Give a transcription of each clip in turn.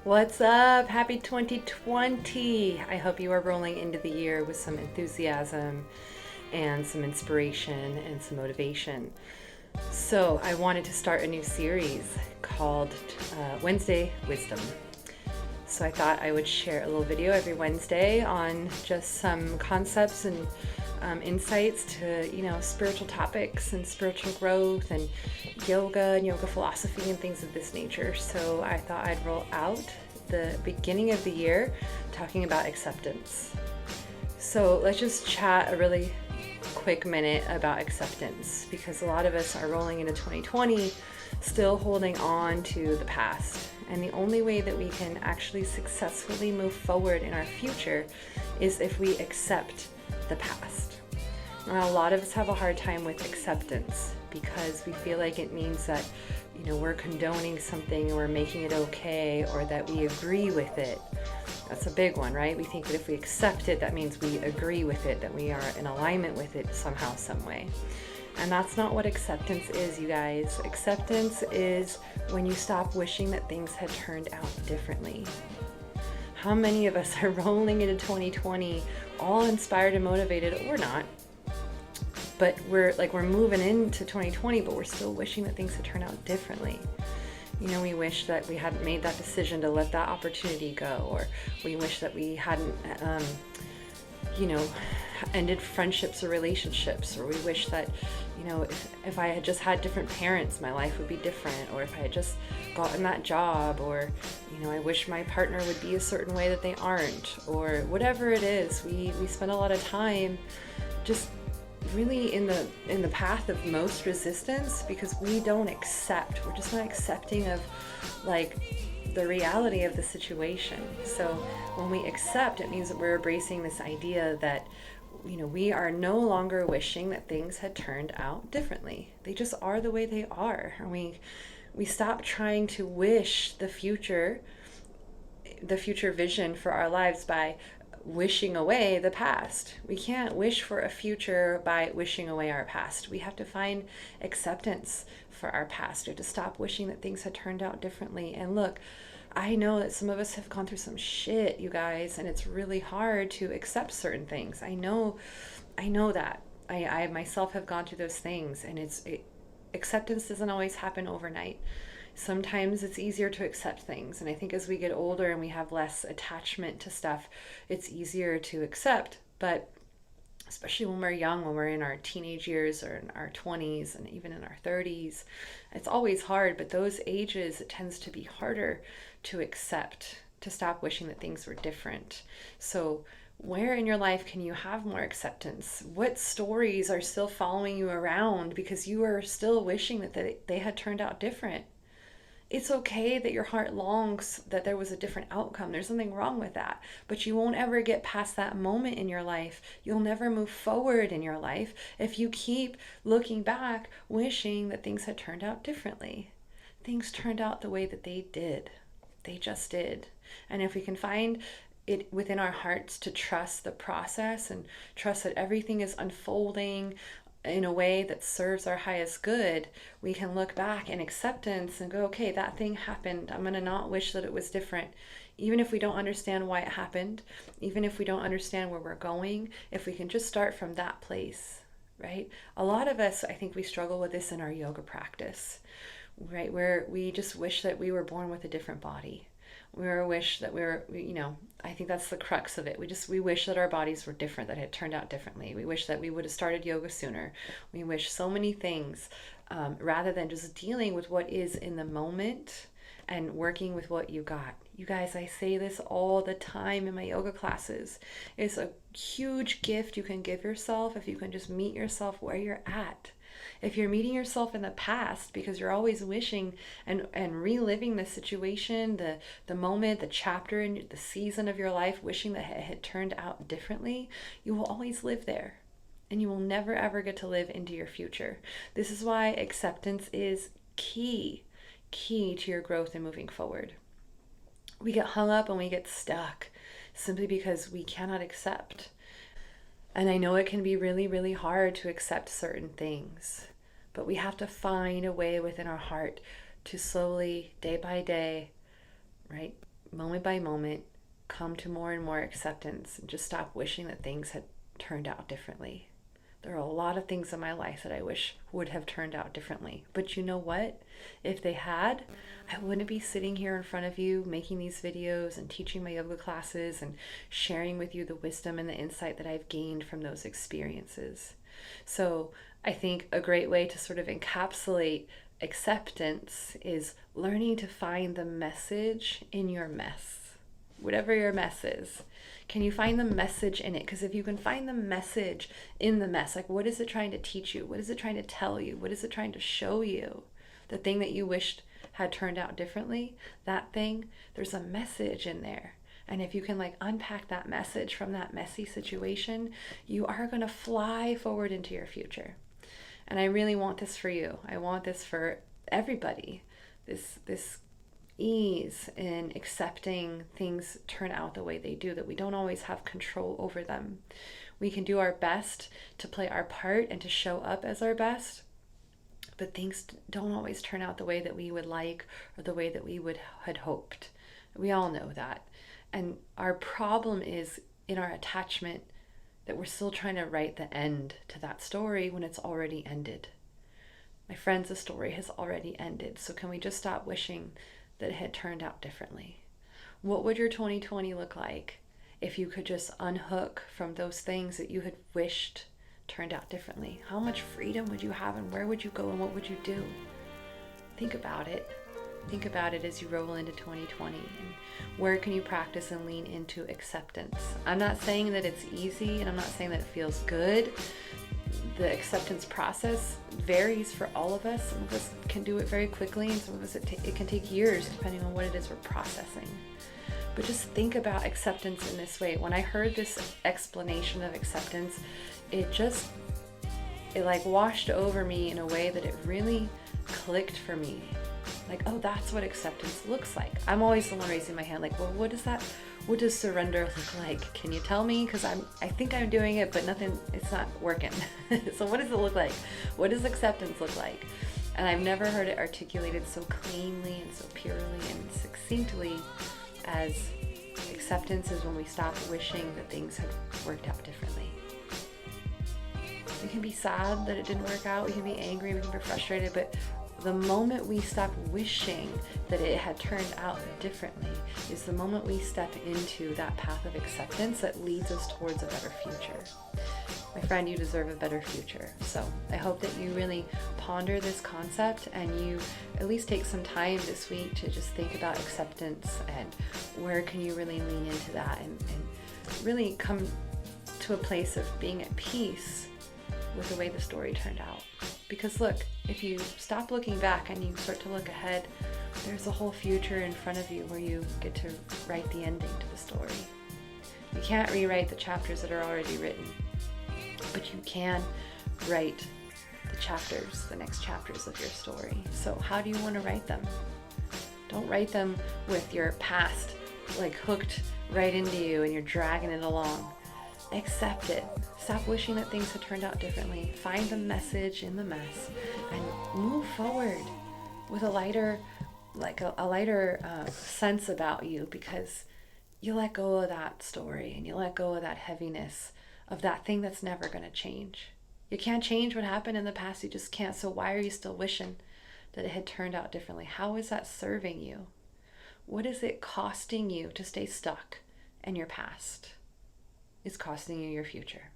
What's up? Happy 2020. I hope you are rolling into the year with some enthusiasm and some inspiration and some motivation. So, I wanted to start a new series called Wednesday Wisdom. So, I thought I would share a little video every Wednesday on just some concepts and insights to, spiritual topics and spiritual growth and yoga philosophy and things of this nature. So I thought I'd roll out the beginning of the year talking about acceptance. So let's just chat a really quick minute about acceptance, because a lot of us are rolling into 2020 still holding on to the past. And the only way that we can actually successfully move forward in our future is if we accept the past. Now, a lot of us have a hard time with acceptance because we feel like it means that, we're condoning something or we're making it okay, or that we agree with it. That's a big one, right? We think that if we accept it, that means we agree with it, that we are in alignment with it somehow, some way. And that's not what acceptance is, you guys. Acceptance is when you stop wishing that things had turned out differently. How many of us are rolling into 2020 all inspired and motivated, or not, but we're moving into 2020, but we're still wishing that things had turned out differently. We wish that we hadn't made that decision to let that opportunity go, or we wish that we hadn't, ended friendships or relationships, or we wish that, if I had just had different parents, my life would be different, or if I had just gotten that job, or, I wish my partner would be a certain way that they aren't, or whatever it is. We spend a lot of time just really in the path of most resistance because we don't accept. We're just not accepting of the reality of the situation. So when we accept, it means that we're embracing this idea that we are no longer wishing that things had turned out differently. They just are the way they are. And we stop trying to wish the future vision for our lives by wishing away the past. We can't wish for a future by wishing away our past. We have to find acceptance for our past. We have to stop wishing that things had turned out differently. And look, I know that some of us have gone through some shit, you guys, and it's really hard to accept certain things. I know that. I myself have gone through those things, and acceptance doesn't always happen overnight. Sometimes it's easier to accept things, and I think as we get older and we have less attachment to stuff, it's easier to accept. But especially when we're young, when we're in our teenage years or in our 20s and even in our 30s, it's always hard. But those ages, it tends to be harder to accept, to stop wishing that things were different. So where in your life can you have more acceptance? What stories are still following you around because you are still wishing that they had turned out different? It's okay that your heart longs that there was a different outcome. There's nothing wrong with that. But you won't ever get past that moment in your life. You'll never move forward in your life if you keep looking back, wishing that things had turned out differently. Things turned out the way that they did. They just did. And if we can find it within our hearts to trust the process and trust that everything is unfolding in a way that serves our highest good, we can look back in acceptance and go, okay, that thing happened. I'm going to not wish that it was different. Even if we don't understand why it happened, even if we don't understand where we're going, if we can just start from that place, right? A lot of us, I think we struggle with this in our yoga practice, right? Where we just wish that we were born with a different body. We wish that I think that's the crux of it. We wish that our bodies were different, that it turned out differently. We wish that we would have started yoga sooner. We wish so many things, rather than just dealing with what is in the moment and working with what you got. You guys, I say this all the time in my yoga classes. It's a huge gift you can give yourself if you can just meet yourself where you're at. If you're meeting yourself in the past because you're always wishing and reliving the situation, the moment, the chapter in the season of your life, wishing that it had turned out differently, you will always live there. And you will never ever get to live into your future. This is why acceptance is key to your growth and moving forward. We get hung up and we get stuck simply because we cannot accept. And I know it can be really, really hard to accept certain things, but we have to find a way within our heart to slowly, day by day, right, moment by moment, come to more and more acceptance and just stop wishing that things had turned out differently. There are a lot of things in my life that I wish would have turned out differently. But you know what? If they had, I wouldn't be sitting here in front of you making these videos and teaching my yoga classes and sharing with you the wisdom and the insight that I've gained from those experiences. So I think a great way to sort of encapsulate acceptance is learning to find the message in your mess, whatever your mess is. Can you find the message in it? Because if you can find the message in the mess, like what is it trying to teach you? What is it trying to tell you? What is it trying to show you? The thing that you wished had turned out differently, that thing, there's a message in there. And if you can like unpack that message from that messy situation, you are going to fly forward into your future. And I really want this for you. I want this for everybody. This ease in accepting things turn out the way they do, that we don't always have control over them. We can do our best to play our part and to show up as our best, but things don't always turn out the way that we would like or the way that we had hoped. We all know that. And our problem is in our attachment that we're still trying to write the end to that story when it's already ended. My friends, the story has already ended. So can we just stop wishing that it had turned out differently? What would your 2020 look like if you could just unhook from those things that you had wished turned out differently? How much freedom would you have, and where would you go, and what would you do? Think about it. Think about it as you roll into 2020, and where can you practice and lean into acceptance? I'm not saying that it's easy, and I'm not saying that it feels good. The acceptance process varies for all of us. Some of us can do it very quickly, and some of us it can take years depending on what it is we're processing. But just think about acceptance in this way. When I heard this explanation of acceptance, it like washed over me in a way that it really clicked for me. Like, oh, that's what acceptance looks like. I'm always the one raising my hand, like, well, what does surrender look like? Can you tell me? Because I think I'm doing it, but it's not working. So what does it look like? What does acceptance look like? And I've never heard it articulated so cleanly and so purely and succinctly as acceptance is when we stop wishing that things had worked out differently. We can be sad that it didn't work out. We can be angry. We can be frustrated, but the moment we stop wishing that it had turned out differently is the moment we step into that path of acceptance that leads us towards a better future. My friend, you deserve a better future. So I hope that you really ponder this concept and you at least take some time this week to just think about acceptance and where can you really lean into that and really come to a place of being at peace with the way the story turned out. Because look, if you stop looking back and you start to look ahead, there's a whole future in front of you where you get to write the ending to the story. You can't rewrite the chapters that are already written, but you can write the next chapters of your story. So how do you want to write them? Don't write them with your past like hooked right into you and you're dragging it along. Accept it. Stop wishing that things had turned out differently. Find the message in the mess and move forward with a lighter sense about you, because you let go of that story and you let go of that heaviness of that thing that's never going to change. You can't change what happened in the past. You just can't. So why are you still wishing that it had turned out differently? How is that serving you? What is it costing you to stay stuck in your past? It's costing you your future.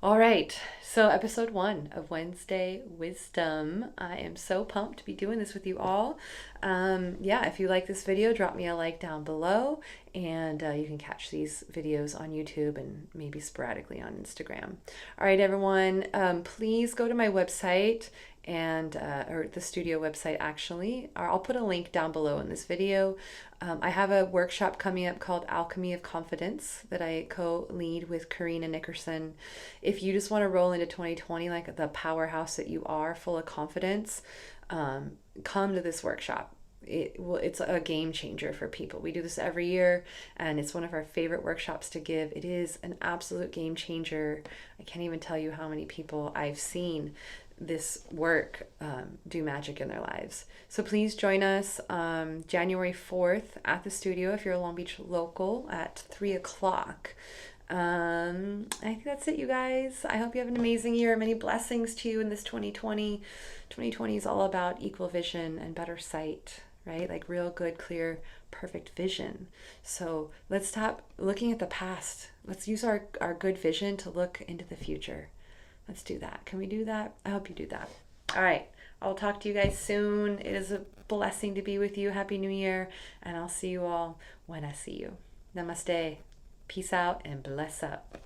All right, so episode 1 of Wednesday Wisdom. I am so pumped to be doing this with you all. If you like this video, drop me a like down below, and you can catch these videos on YouTube and maybe sporadically on Instagram. All right, everyone, please go to my website and or the studio website actually. I'll put a link down below in this video. I have a workshop coming up called Alchemy of Confidence that I co-lead with Karina Nickerson. If you just want to roll into 2020 like the powerhouse that you are, full of confidence, come to this workshop. It's a game changer for people. We do this every year, and it's one of our favorite workshops to give. It is an absolute game changer. I can't even tell you how many people I've seen this work do magic in their lives. So please join us January 4th at the studio if you're a Long Beach local at 3 o'clock. I think that's it, you guys. I hope you have an amazing year. Many blessings to you in this 2020. 2020 is all about equal vision and better sight, right? Like real good, clear, perfect vision. So let's stop looking at the past. Let's use our good vision to look into the future. Let's do that. Can we do that? I hope you do that. All right. I'll talk to you guys soon. It is a blessing to be with you. Happy New Year. And I'll see you all when I see you. Namaste. Peace out and bless up.